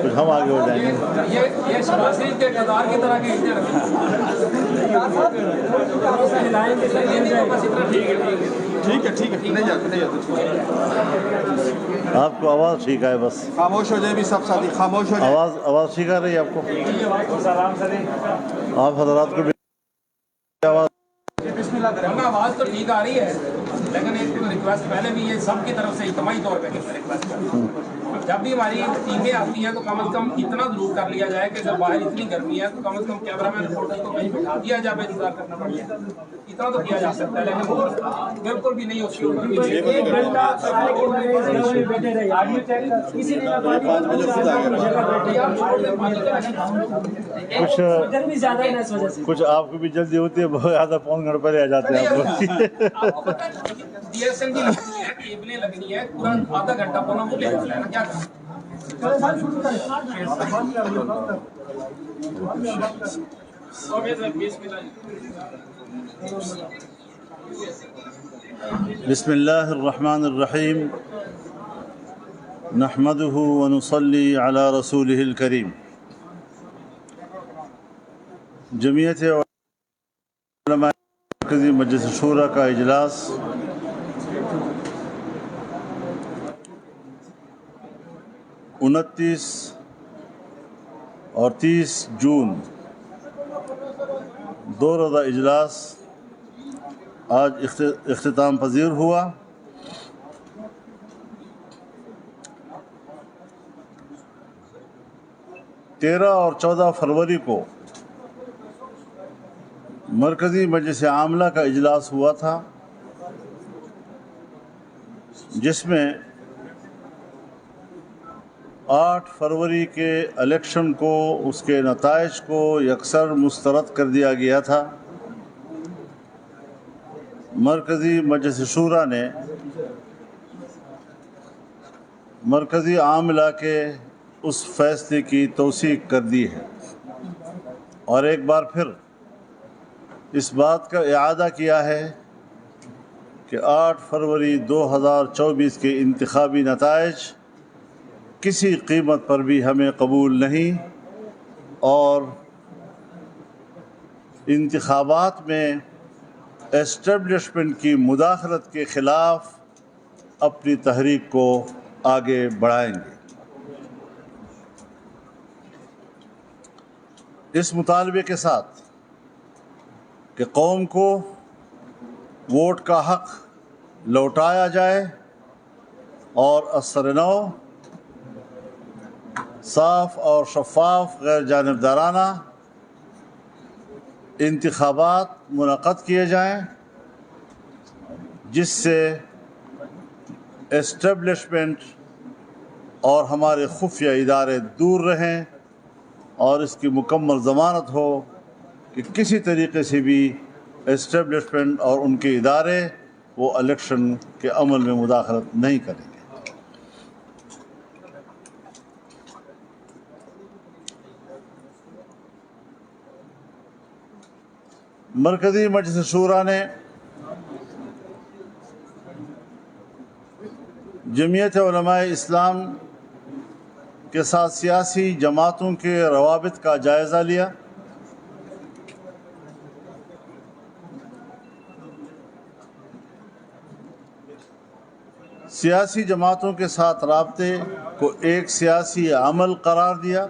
کچھ ہم آگے ہو جائیں گے. یہ شہباز شریف کے اقتدار کی طرح کے ٹھیک ہے نہیں جاتے. آپ کو آواز ٹھیک آئے بس. خاموش ہو جائے بھی سب ساتھی خاموش ہو جائے. آواز ٹھیک آ رہی ہے آپ کو؟ آپ حضرات کو بھی آواز آواز تو ٹھیک آ رہی ہے لیکن ایک ریکویسٹ پہلے بھی یہ سب کی طرف سے اجتماعی طور پہ ریکویسٹ کرتا ہوں جب بھی ہماری ٹیمیں آتی ہیں تو کم از کم اتنا ضرور کر لیا جائے کہ جب باہر اتنی گرمی ہے تو کم از کم کیمرہ مین رپورٹر کو کہیں بٹھا دیا جائے انتظار کرنا پڑے گا. اتنا تو کیا جا سکتا ہے لیکن بالکل بھی نہیں اس کے اوپر کچھ آپ کو بھی جلدی ہوتی ہے بہت زیادہ پون گھنٹے پہلے آ جاتے ہیں آپ لوگ. کیبلیں لگنی ہے پورا آدھا گھنٹہ پونا وہ لے جاتا ہے نا. کیا بسم اللہ الرحمن الرحیم نحمده ونصلی علی رسوله الکریم. جمعیت علماء مرکزی مجلس شورا کا اجلاس 29 اور 30 جون دو روزہ اجلاس آج اختتام پذیر ہوا. تیرہ اور 14 فروری کو مرکزی مجلس عاملہ کا اجلاس ہوا تھا جس میں 8 فروری کے الیکشن کو اس کے نتائج کو یکسر مسترد کر دیا گیا تھا. مرکزی مجلس شورا نے مرکزی عاملہ کے اس فیصلے کی توثیق کر دی ہے اور ایک بار پھر اس بات کا اعادہ کیا ہے کہ 8 فروری 2024 کے انتخابی نتائج کسی قیمت پر بھی ہمیں قبول نہیں اور انتخابات میں اسٹیبلشمنٹ کی مداخلت کے خلاف اپنی تحریک کو آگے بڑھائیں گے. اس مطالبے کے ساتھ کہ قوم کو ووٹ کا حق لوٹایا جائے اور اثر نو صاف اور شفاف غیر جانبدارانہ انتخابات منعقد کیے جائیں جس سے اسٹیبلشمنٹ اور ہمارے خفیہ ادارے دور رہیں اور اس کی مکمل ضمانت ہو کہ کسی طریقے سے بھی اسٹیبلشمنٹ اور ان کے ادارے وہ الیکشن کے عمل میں مداخلت نہیں کریں گے. مرکزی مجلس شورا نے جمعیت علماء اسلام کے ساتھ سیاسی جماعتوں کے روابط کا جائزہ لیا. سیاسی جماعتوں کے ساتھ رابطے کو ایک سیاسی عمل قرار دیا.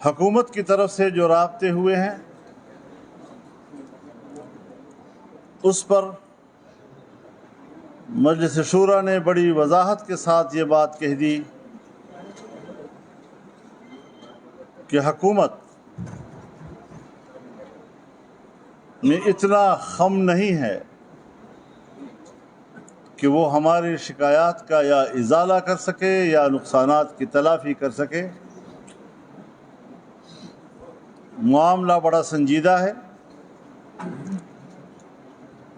حکومت کی طرف سے جو رابطے ہوئے ہیں اس پر مجلس شورا نے بڑی وضاحت کے ساتھ یہ بات کہہ دی کہ حکومت میں اتنا خم نہیں ہے کہ وہ ہماری شکایات کا یا ازالہ کر سکے یا نقصانات کی تلافی کر سکے. معاملہ بڑا سنجیدہ ہے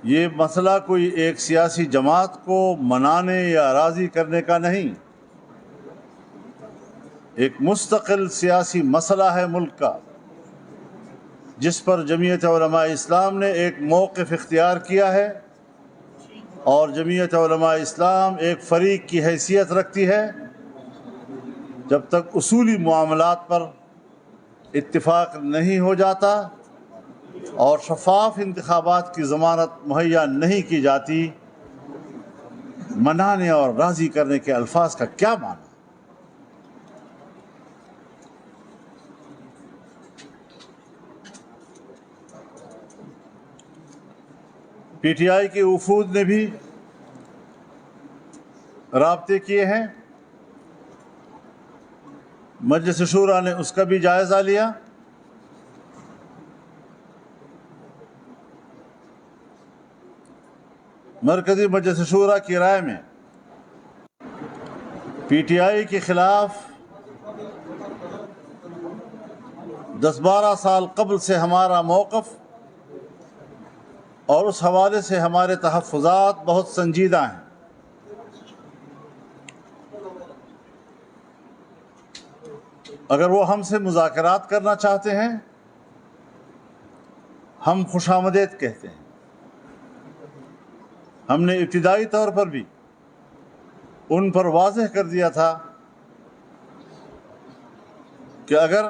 یہ مسئلہ کوئی ایک سیاسی جماعت کو منانے یا راضی کرنے کا نہیں، ایک مستقل سیاسی مسئلہ ہے ملک کا، جس پر جمعیت علماء اسلام نے ایک موقف اختیار کیا ہے، اور جمعیت علماء اسلام ایک فریق کی حیثیت رکھتی ہے جب تک اصولی معاملات پر اتفاق نہیں ہو جاتا اور شفاف انتخابات کی ضمانت مہیا نہیں کی جاتی۔ منانے اور راضی کرنے کے الفاظ کا کیا معنی؟ پی ٹی آئی کے وفود نے بھی رابطے کیے ہیں، مجلس شورا نے اس کا بھی جائزہ لیا۔ مرکزی مجلس شورا کی رائے میں پی ٹی آئی کے خلاف 10-12 سال قبل سے ہمارا موقف اور اس حوالے سے ہمارے تحفظات بہت سنجیدہ ہیں۔ اگر وہ ہم سے مذاکرات کرنا چاہتے ہیں، ہم خوش آمدید کہتے ہیں۔ ہم نے ابتدائی طور پر بھی ان پر واضح کر دیا تھا کہ اگر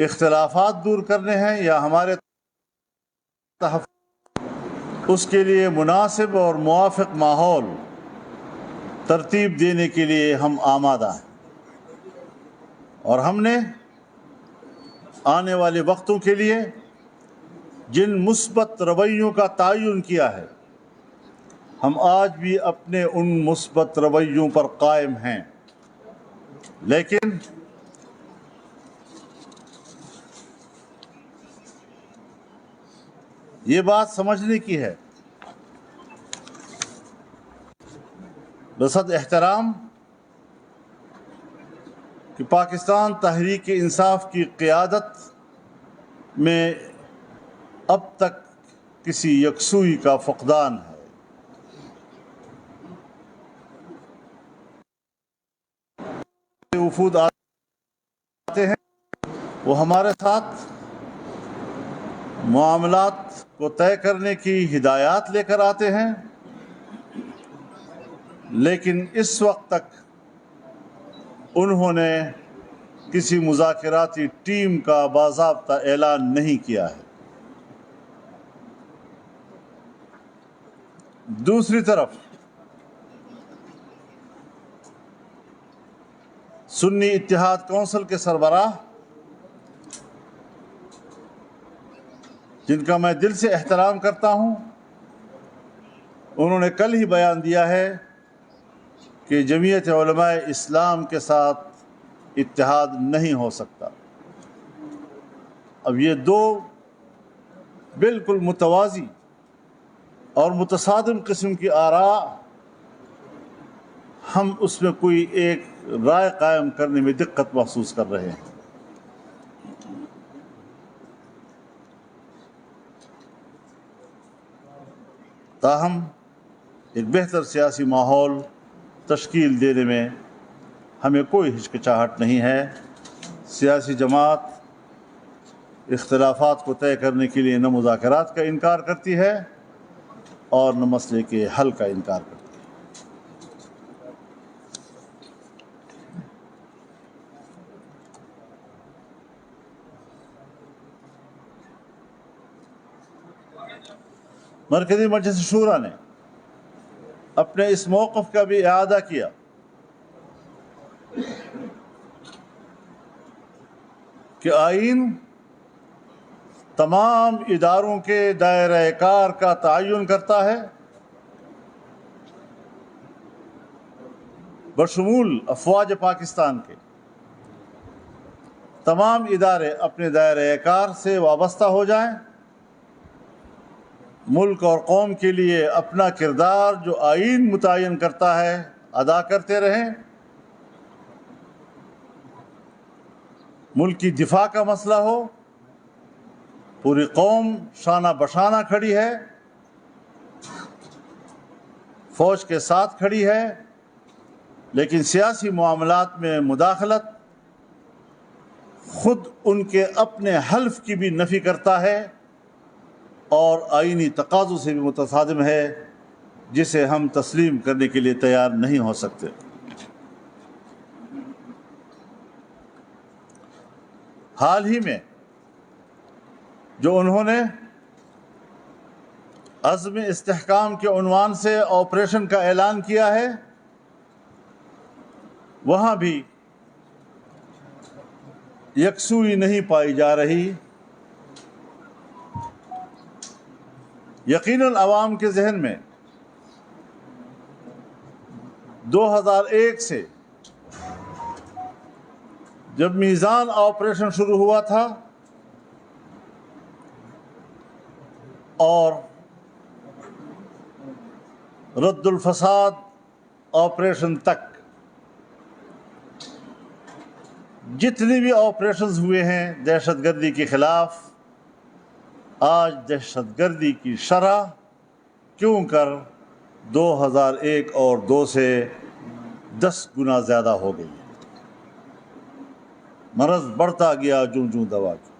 اختلافات دور کرنے ہیں یا ہمارے تحفظ، اس کے لیے مناسب اور موافق ماحول ترتیب دینے کے لیے ہم آمادہ ہیں، اور ہم نے آنے والے وقتوں کے لیے جن مثبت رویوں کا تعین کیا ہے، ہم آج بھی اپنے ان مثبت رویوں پر قائم ہیں، لیکن یہ بات سمجھنے کی ہے بصد احترام کہ پاکستان تحریک انصاف کی قیادت میں اب تک کسی یکسوئی کا فقدان ہے۔ وفود آتے ہیں، وہ ہمارے ساتھ معاملات کو طے کرنے کی ہدایات لے کر آتے ہیں، لیکن اس وقت تک انہوں نے کسی مذاکراتی ٹیم کا باضابطہ اعلان نہیں کیا ہے۔ دوسری طرف سنی اتحاد کونسل کے سربراہ، جن کا میں دل سے احترام کرتا ہوں، انہوں نے کل ہی بیان دیا ہے کہ جمعیت علماء اسلام کے ساتھ اتحاد نہیں ہو سکتا۔ اب یہ دو بالکل متوازی اور متصادم قسم کی آراء، ہم اس میں کوئی ایک رائے قائم کرنے میں دقت محسوس کر رہے ہیں۔ تاہم ایک بہتر سیاسی ماحول تشکیل دینے میں ہمیں کوئی ہچکچاہٹ نہیں ہے۔ سیاسی جماعت اختلافات کو طے کرنے کے لیے نہ مذاکرات کا انکار کرتی ہے اور نہ مسئلے کے حل کا انکار کرتی ہے۔ مرکزی مجلس شورا نے اپنے اس موقف کا بھی اعادہ کیا کہ آئین تمام اداروں کے دائرہ کار کا تعین کرتا ہے، بشمول افواج پاکستان کے۔ تمام ادارے اپنے دائرہ کار سے وابستہ ہو جائیں، ملک اور قوم کے لیے اپنا کردار جو آئین متعین کرتا ہے ادا کرتے رہیں۔ ملک کی دفاع کا مسئلہ ہو، پوری قوم شانہ بشانہ کھڑی ہے، فوج کے ساتھ کھڑی ہے، لیکن سیاسی معاملات میں مداخلت خود ان کے اپنے حلف کی بھی نفی کرتا ہے اور آئینی تقاضوں سے بھی متصادم ہے، جسے ہم تسلیم کرنے کے لیے تیار نہیں ہو سکتے۔ حال ہی میں جو انہوں نے عزم استحکام کے عنوان سے آپریشن کا اعلان کیا ہے، وہاں بھی یکسوئی نہیں پائی جا رہی۔ یقیناً عوام کے ذہن میں 2001 سے جب میزان آپریشن شروع ہوا تھا اور رد الفساد آپریشن تک جتنے بھی آپریشنز ہوئے ہیں دہشت گردی کے خلاف، آج دہشت گردی کی شرح کیوں کر 2001 اور 2 سے 10 گنا زیادہ ہو گئی ہے۔ مرض بڑھتا گیا جوں جوں دوا کی۔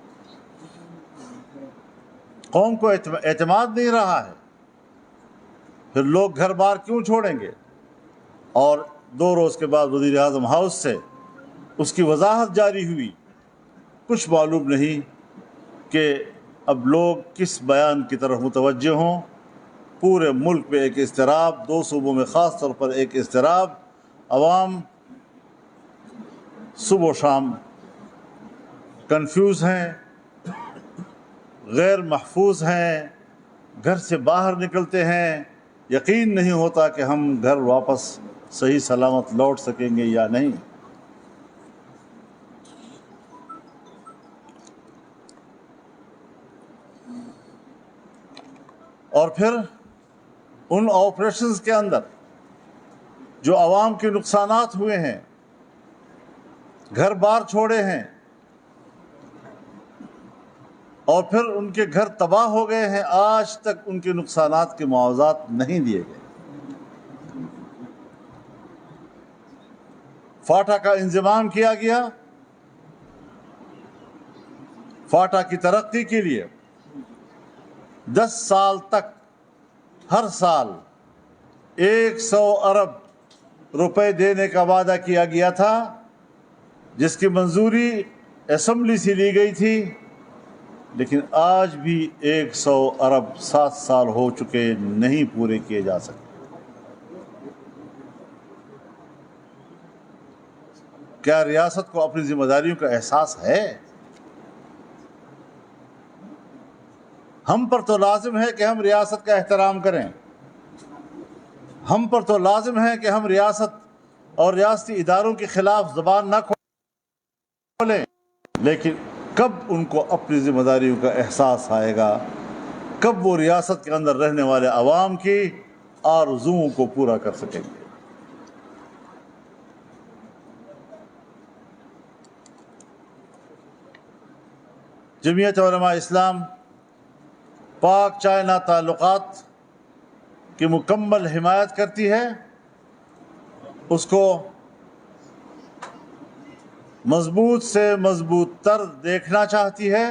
قوم کو اعتماد نہیں رہا ہے، پھر لوگ گھر بار کیوں چھوڑیں گے؟ اور 2 روز کے بعد وزیر اعظم ہاؤس سے اس کی وضاحت جاری ہوئی۔ کچھ معلوم نہیں کہ اب لوگ کس بیان کی طرف متوجہ ہوں۔ پورے ملک میں ایک اضطراب، 2 صوبوں میں خاص طور پر ایک اضطراب، عوام صبح و شام کنفیوز ہیں، غیر محفوظ ہیں، گھر سے باہر نکلتے ہیں، یقین نہیں ہوتا کہ ہم گھر واپس صحیح سلامت لوٹ سکیں گے یا نہیں۔ اور پھر ان آپریشنز کے اندر جو عوام کے نقصانات ہوئے ہیں، گھر بار چھوڑے ہیں، اور پھر ان کے گھر تباہ ہو گئے ہیں، آج تک ان کے نقصانات کے معاوضات نہیں دیے گئے۔ فاٹا کا انضمام کیا گیا، فاٹا کی ترقی کے لیے 10 سال تک ہر سال 100 ارب روپے دینے کا وعدہ کیا گیا تھا، جس کی منظوری اسمبلی سے لی گئی تھی، لیکن آج بھی 100 ارب 7 سال ہو چکے نہیں پورے کیے جا سکتے۔ کیا ریاست کو اپنی ذمہ داریوں کا احساس ہے؟ ہم پر تو لازم ہے کہ ہم ریاست کا احترام کریں، ہم پر تو لازم ہے کہ ہم ریاست اور ریاستی اداروں کے خلاف زبان نہ کھولیں، لیکن کب ان کو اپنی ذمہ داریوں کا احساس آئے گا؟ کب وہ ریاست کے اندر رہنے والے عوام کی آرزوؤں کو پورا کر سکیں گے؟ جمعیت علماء اسلام پاک چائنا تعلقات کی مکمل حمایت کرتی ہے، اس کو مضبوط سے مضبوط تر دیکھنا چاہتی ہے،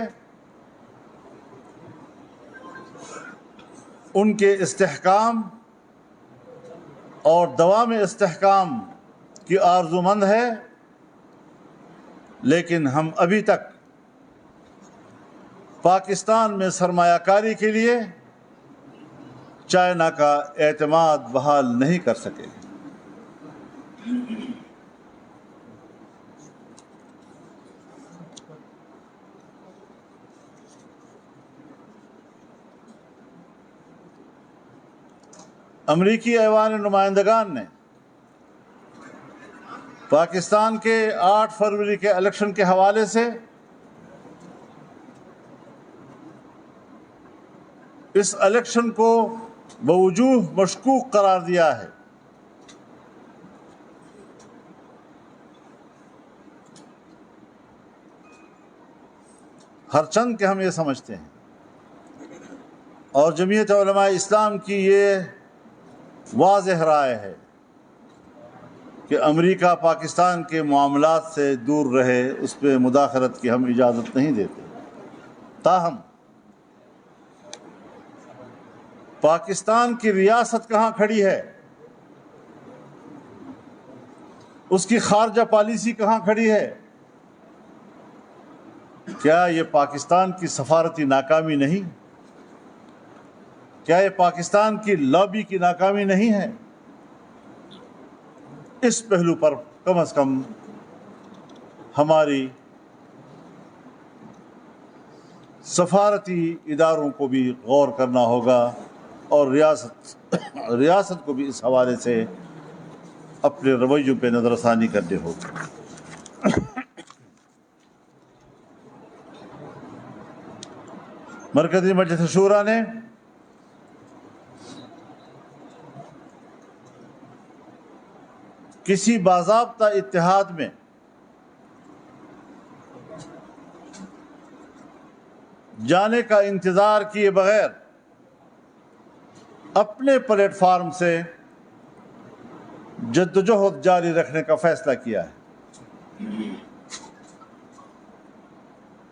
ان کے استحکام اور دوام استحکام کی آرزومند ہے، لیکن ہم ابھی تک پاکستان میں سرمایہ کاری کے لیے چائنا کا اعتماد بحال نہیں کر سکے۔ امریکی ایوان نمائندگان نے پاکستان کے 8 فروری کے الیکشن کے حوالے سے اس الیکشن کو بوجوہ مشکوک قرار دیا ہے۔ ہر چند کہ ہم یہ سمجھتے ہیں اور جمعیت علماء اسلام کی یہ واضح رائے ہے کہ امریکہ پاکستان کے معاملات سے دور رہے، اس پہ مداخلت کی ہم اجازت نہیں دیتے۔ تاہم پاکستان کی ریاست کہاں کھڑی ہے، اس کی خارجہ پالیسی کہاں کھڑی ہے؟ کیا یہ پاکستان کی سفارتی ناکامی نہیں؟ کیا یہ پاکستان کی لابی کی ناکامی نہیں ہے؟ اس پہلو پر کم از کم ہماری سفارتی اداروں کو بھی غور کرنا ہوگا اور ریاست کو بھی اس حوالے سے اپنے رویوں پہ نظر ثانی کرنے ہوگی۔ مرکزی مجلس شورا نے کسی باضابطہ اتحاد میں جانے کا انتظار کیے بغیر اپنے پلیٹ فارم سے جدوجہد جاری رکھنے کا فیصلہ کیا ہے۔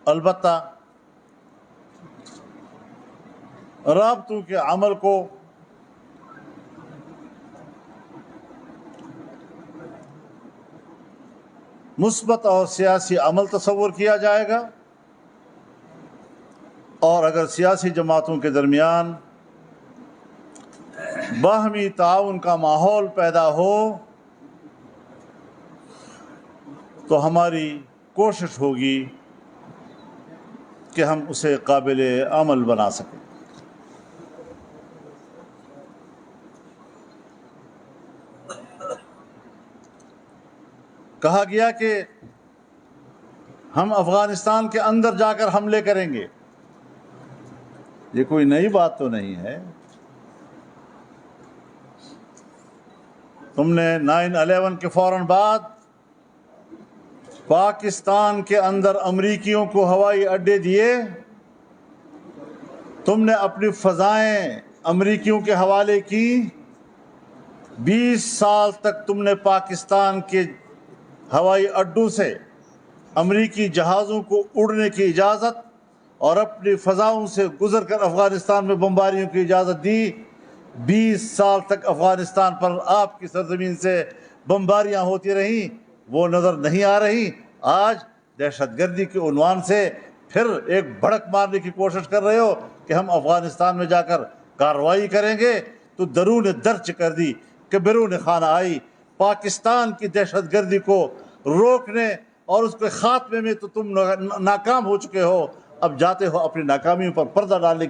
البتہ رابطوں کے عمل کو مثبت اور سیاسی عمل تصور کیا جائے گا، اور اگر سیاسی جماعتوں کے درمیان باہمی تعاون کا ماحول پیدا ہو تو ہماری کوشش ہوگی کہ ہم اسے قابل عمل بنا سکیں۔ کہا گیا کہ ہم افغانستان کے اندر جا کر حملے کریں گے، یہ کوئی نئی بات تو نہیں ہے۔ تم نے 9/11 کے فوراً بعد پاکستان کے اندر امریکیوں کو ہوائی اڈے دیے، تم نے اپنی فضائیں امریکیوں کے حوالے کی، 20 سال تک تم نے پاکستان کے ہوائی اڈوں سے امریکی جہازوں کو اڑنے کی اجازت اور اپنی فضاؤں سے گزر کر افغانستان میں بمباریوں کی اجازت دی۔ 20 سال تک افغانستان پر آپ کی سرزمین سے بمباریاں ہوتی رہیں، وہ نظر نہیں آ رہی۔ آج دہشت گردی کے عنوان سے پھر ایک بھڑک مارنے کی کوشش کر رہے ہو کہ ہم افغانستان میں جا کر کارروائی کریں گے، تو درون درچ کر دی کہ بیرون خانہ آئی۔ پاکستان کی دہشت گردی کو روکنے اور اس کے خاتمے میں تو تم ناکام ہو چکے ہو، اب جاتے ہو اپنی ناکامیوں پر پردہ ڈالنے